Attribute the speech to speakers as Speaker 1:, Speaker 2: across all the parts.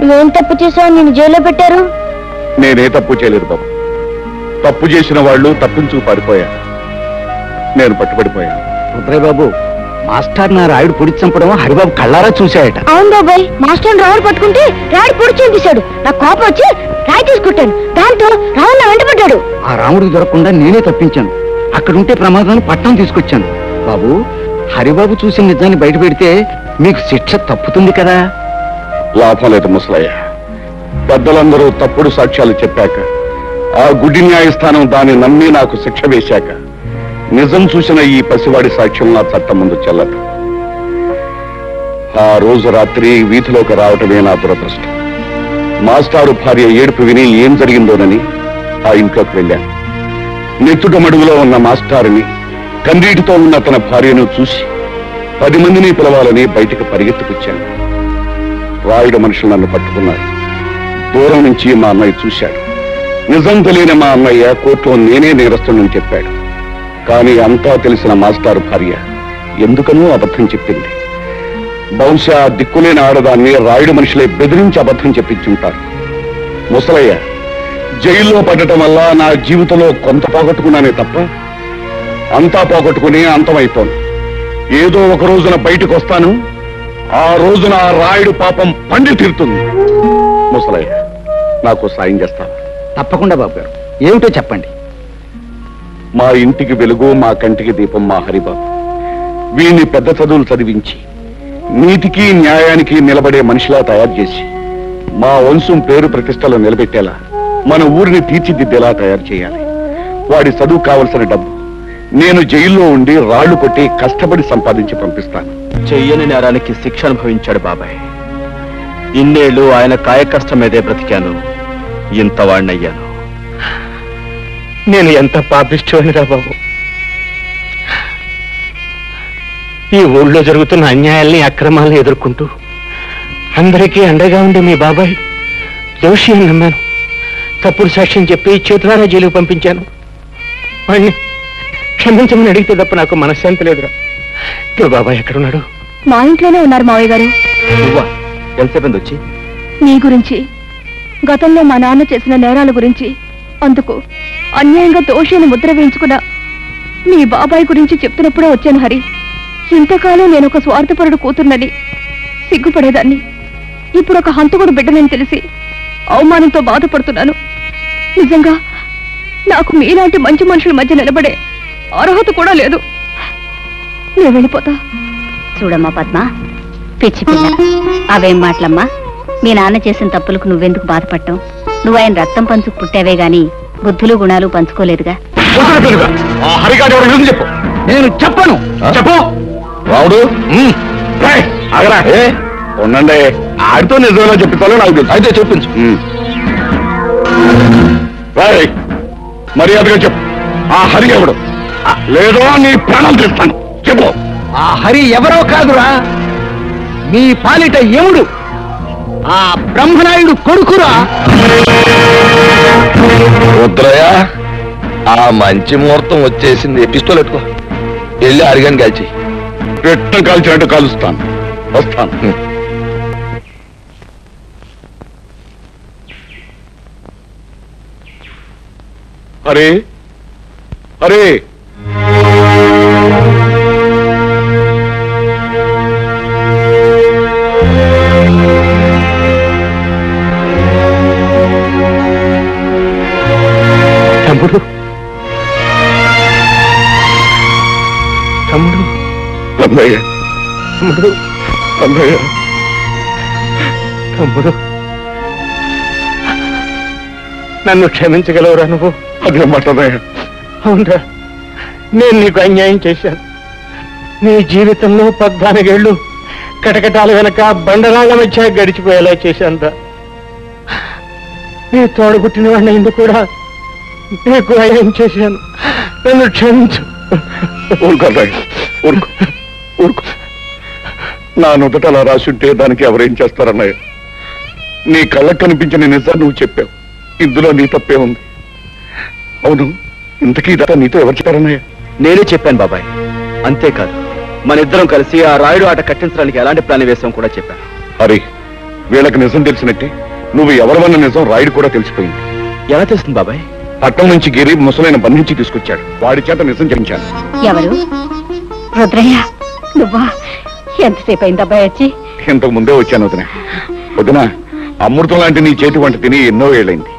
Speaker 1: నువ్వేం తప్పు చేసావు? నిన్ను జైల్లో పెట్టారు.
Speaker 2: నేనే తప్పు చేయలేదు బాబు. తప్పు చేసిన వాళ్ళు తప్పించుకు పారిపోయారు. నేను పట్టుబడిపోయాను.
Speaker 3: రుద్రయ్య బాబు, మాస్టర్ నా రాయుడు పొడి చంపడం హరిబాబు కళ్ళారా చూశాయట.
Speaker 1: అవును బాబాయ్, మాస్టర్ రావుడు పట్టుకుంటే రాయుడు పొడి చంపేశాడు. నాకు కోపం వచ్చి రాయి తీసుకుంటాను. దాంతో రావుడు నా వెంటబడ్డాడు.
Speaker 3: ఆ రాముడికి దొరకకుండా నేనే తప్పించాను. అక్కడుంటే ప్రమాదాన్ని పట్టణం తీసుకొచ్చాను. బాబు, హరిబాబు చూసిన నిజాన్ని బయట పెడితే మీకు శిక్ష తప్పుతుంది కదా.
Speaker 2: లాభం లేదు ముసలయ్య. పెద్దలందరూ తప్పుడు సాక్ష్యాలు చెప్పాక, ఆ గుడి న్యాయస్థానం దాన్ని నమ్మి నాకు శిక్ష వేశాక, నిజం చూసిన ఈ పసివాడి సాక్ష్యం నా చట్టం ముందు చెల్లదు. ఆ రోజు రాత్రి వీధిలోకి రావటమే నా దురదృష్టం. మాస్టారు భార్య ఏడుపు విని ఏం జరిగిందోనని ఆ ఇంట్లోకి వెళ్ళాను. నెత్తుట మడుగులో ఉన్న మాస్టారుని, కన్నీటితో ఉన్న తన భార్యను చూసి 10 మందిని పిలవాలని బయటికి పరిగెత్తుకొచ్చాను. రాయుడు మనుషులు నన్ను పట్టుకున్నారు. దూరం నుంచి మా అన్నయ్య చూశాడు. నిజం తెలియని మా అన్నయ్య కోర్టులో నేనే నేరస్తుని చెప్పాడు. కానీ అంతా తెలిసిన మాస్టారు భార్య ఎందుకనూ అబద్ధం చెప్పింది. బహుశా దిక్కులేని ఆడదాన్ని రాయుడు మనుషులే బెదిరించి అబద్ధం చెప్పించుంటారు. ముసలయ్య, జైల్లో పడటం వల్ల నా జీవితంలో కొంత పోగొట్టుకున్నానే తప్ప అంతా పోగొట్టుకుని అంతమైపోను. ఏదో ఒక రోజున బయటకు వస్తాను. ఆ రోజున ఆ రాయుడు పాపం పండి తీరుతుంది. ముసలయ్య, నాకు సాయం చేస్తావా?
Speaker 3: తప్పకుండా బాబు గారు. ఏమిటో చెప్పండి.
Speaker 2: మా ఇంటికి వెలుగు, మా కంటికి దీపం మా హరిబాబు. వీణ్ణి పెద్ద చదువులు చదివించి నీతికి న్యాయానికి నిలబడే మనిషిలా తయారు చేసి మా వంశం పేరు ప్రతిష్టలు నిలబెట్టేలా మన ఊరిని తీర్చిదిద్దేలా తయారు చేయాలి. వాడి చదువు కావలసిన డబ్బు నేను జైల్లో ఉండి రాళ్లు కొట్టి కష్టపడి సంపాదించి పంపిస్తాను.
Speaker 4: చెయ్యని నేరానికి శిక్ష అనుభవించాడు బాబాయ్. ఇన్నేళ్లు ఆయన కాయకష్టం మీదే బ్రతికాను. ఇంత వాణ్ణయ్యాను.
Speaker 5: నేను ఎంత పాపిష్టోనిరా బాబు. ఈ ఊళ్ళో జరుగుతున్న అన్యాయాల్ని, అక్రమాలను ఎదుర్కొంటూ అందరికీ అండగా ఉండే మీ బాబాయ్ దోషి అని నమ్మాను. తప్పుడు సాక్ష్యం చెప్పి చేతులారా జైలుకు పంపించాను. వాడిని క్షమించమని అడిగితే తప్ప నాకు మనశ్శాంతి లేదురా. ఇప్పుడు బాబాయ్ ఎక్కడున్నాడు?
Speaker 1: మా ఇంట్లోనే ఉన్నారు మావయ్య గారు.
Speaker 4: ఎంతసేపు వచ్చి?
Speaker 1: నీ గురించి, గతంలో మా నాన్న చేసిన నేరాల గురించి, అందుకు అన్యాయంగా దోషిని ముద్ర వేయించుకున్న మీ బాబాయ్ గురించి చెప్తున్నప్పుడే వచ్చాను హరి. ఇంతకాలం నేను ఒక స్వార్థపరుడు కూతుర్నని సిగ్గుపడేదాన్ని. ఇప్పుడు ఒక హంతకుడు బిడ్డనని తెలిసి అవమానంతో బాధపడుతున్నాను. నిజంగా నాకు మీలాంటి మంచి మనుషుల మధ్య నిలబడే అర్హత కూడా లేదు. నేను వెళ్ళిపోతా.
Speaker 6: చూడమ్మా పద్మ, పిచ్చి పిల్ల, అవేం మాటలమ్మా. మీ నాన్న చేసిన తప్పులకు నువ్వెందుకు బాధపడటం? నువ్వు ఆయన రక్తం పంచుకు పుట్టావే గాని బుద్ధులు గుణాలు పంచుకోలేదుగా.
Speaker 2: చెప్పు.
Speaker 3: నేను చెప్పను.
Speaker 2: చెప్పు. రావుడు ఉండండి. ఆడితో నిజంగా చెప్తాలో నాకు తెలుసు. అయితే చెప్పించు. మర్యాదగా చెప్పు. ఆ హరి ఎవడు? లేదో నీ ప్రాణం తెస్తాను. చెప్పు.
Speaker 3: ఆ హరి ఎవరో కాదురా, మీ పాలిట యముడు, ఆ బ్రహ్మనాయుడు కొడుకురా.
Speaker 7: రుద్రయ్య, ఆ మంచి ముహూర్తం వచ్చేసింది. పిస్తోల్ ఎట్టుకో, వెళ్ళి అరిగాని కాల్చి.
Speaker 2: పెట్ట కాల్చినట్టు కాలుస్తాను. వస్తాను. హరే హరే,
Speaker 5: తమ్ముడు, తమ్ముడు,
Speaker 2: అన్నయ్య,
Speaker 5: తమ్ముడు,
Speaker 2: అన్నయ్య,
Speaker 5: తమ్ముడు, నన్ను క్షమించగలవురా నువ్వు?
Speaker 2: అదే మాట అన్నయ్య.
Speaker 5: అవునరా, నేను నీకు అన్యాయం చేశాను. నీ జీవితంలో 14 ఏళ్ళు కటకటాల వెనక బండరాళ్ల మధ్య గడిచిపోయేలా చేశానురా. నీ తోడబుట్టిన వాడిని ఎందుకు కూడా నీకు అన్యాయం చేశాను. నన్ను క్షమించు.
Speaker 2: ఊరుకో అన్నయ్య, ఊరుకో, ఊరుకో. నా నుదుట అలా రాసుంటే దానికి ఎవరేం చేస్తారన్నయ్య? నీ కళ్ళకు కనిపించిన నిజాన్ని నువ్వు చెప్పావు. ఇందులో నీ తప్పే ఉంది. అవును, ఇంతకీ ఇదంతా నీతో ఎవరు చెప్పారన్నయ్య?
Speaker 4: నేనే చెప్పాను బాబాయ్. అంతేకాదు, మన ఇద్దరం కలిసి ఆ రాయుడు ఆట కట్టించడానికి ఎలాంటి ప్లాన్ వేసాం కూడా చెప్పాను.
Speaker 2: హరి, వీళ్ళకి నిజం తెలిసినట్టే నువ్వు ఎవరివన్న నిజం రాయుడు కూడా తెలిసిపోయింది.
Speaker 4: ఎలా తెలిసింది బాబాయ్?
Speaker 2: పట్టణం నుంచి గిరి ముసలైన బంధించి తీసుకొచ్చాడు. వాడి చేత నిజం చెప్పించాను.
Speaker 6: ఎవరు? రుద్రయ్య నువ్వా? ఎంతసేపు అయింది అబ్బాయి వచ్చి?
Speaker 2: ఇంతకు ముందే వచ్చాను వదిన. వదిన, అమృతం లాంటి నీ చేతి వంట తిని ఎన్నో ఏళ్ళైంది.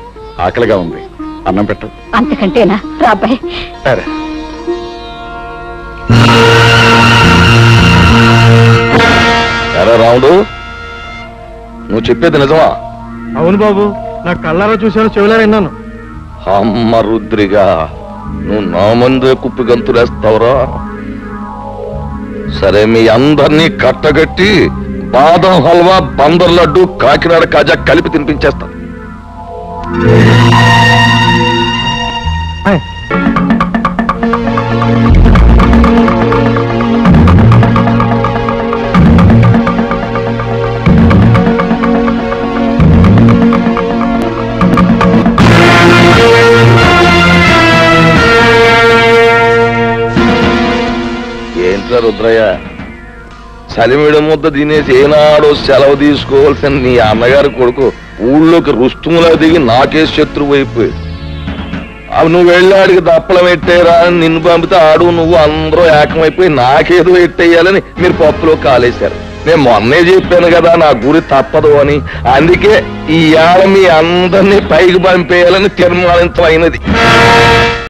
Speaker 2: ఆకలిగా ఉంది, అన్నం పెట్టు.
Speaker 6: అంతకంటేనా? రా అబ్బాయి.
Speaker 2: సరే.
Speaker 7: ఎరా రాముడు, నువ్వు చెప్పేది నిజమా?
Speaker 5: అవును బాబు, నా కళ్ళారా చూశాను, చెవులారా విన్నాను.
Speaker 7: అమ్మ రుద్రిగా, నువ్వు నా ముందే కుప్పి గంతులేస్తావురా? సరే, మీ అందరినీ కట్టగట్టి బాదం హల్వా, బందర్ లడ్డు, కాకినాడ కాజా కలిపి తినిపించేస్తా. ఏంట్రా రుద్రయ్య, చలిమిడి ముద్ద తినేసి ఏనాడో సెలవు తీసుకోవాల్సిన నీ అన్నగారి కొడుకు ఊళ్ళోకి రుస్తుములా దిగి నాకే శత్రువు అయిపోయి, అవి నువ్వు వెళ్ళాడికి దప్పలం ఎట్టేరా అని నిన్ను పంపితే ఆడు నువ్వు అందరూ ఏకమైపోయి నాకేదో ఎట్టేయాలని మీరు పప్పులో కాలేశారు. నేను మొన్నే చెప్పాను కదా నా గురి తప్పదు అని. అందుకే ఈ ఏళ మీ అందరినీ పైకి పంపేయాలని తీర్మానించమైనది.